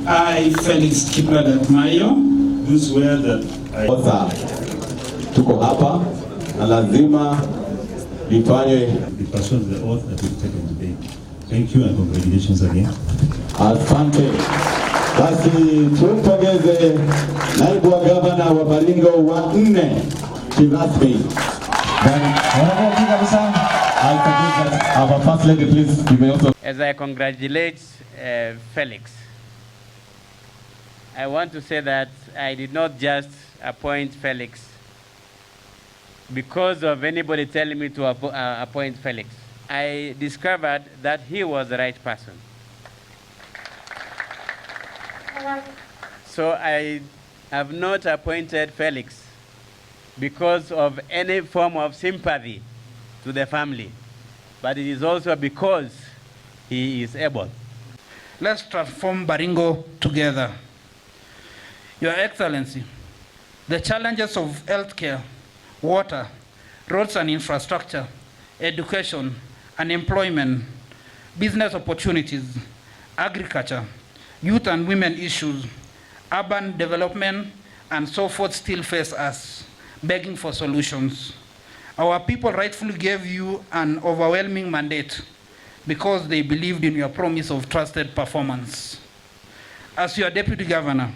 I, Felix Kipng'ok, do swear that I... Tuko hapa na lazima lifanywe. The person of the oath that we've taken today. Thank you and congratulations again. Asante. Basi tumpongeze naibu wa gavana wa Baringo wa 4 kirasmi. Our first lady, please, you may also... As I congratulate Felix, I want to say that I did not just appoint Felix because of anybody telling me to appoint Felix. I discovered that he was the right person. So I have not appointed Felix because of any form of sympathy to the family, but it is also because he is able. Let's transform Baringo together. Your Excellency, the challenges of healthcare, water, roads and infrastructure, education, unemployment, business opportunities, agriculture, youth and women issues, urban development, and so forth still face us, begging for solutions. Our people rightfully gave you an overwhelming mandate because they believed in your promise of trusted performance. As your Deputy Governor,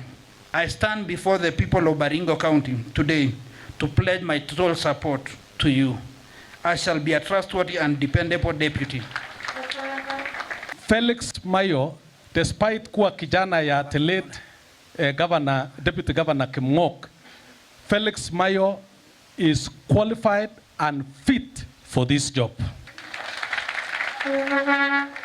I stand before the people of Baringo County today to pledge my total support to you. I shall be a trustworthy and dependable deputy. Felix Mayo, despite kuwa kijana ya the late Deputy Governor Kipng'ok, Felix Mayo is qualified and fit for this job.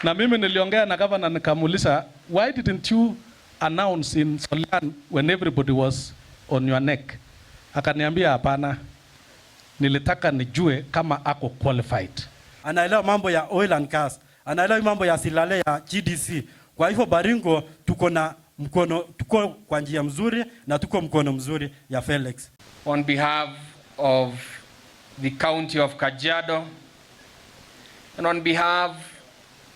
Na mimi niliongea na governor nikamuuliza, why didn't you announce in Solian when everybody was on your neck? Akaniambia hapana, nilitaka nijue kama ako qualified. Anaelewa mambo ya oil and gas, anaelewa mambo ya silale ya GDC. Kwa hivyo Baringo tuko kwa njia mzuri na tuko mkono mzuri ya Felix. On behalf of the County of Kajiado and on behalf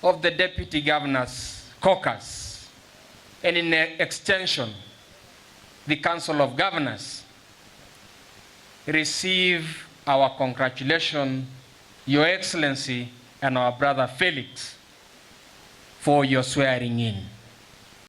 of the Deputy Governor's Caucus and in extension the Council of Governors, receive our congratulations, Your Excellency and our brother Felix, for your swearing in.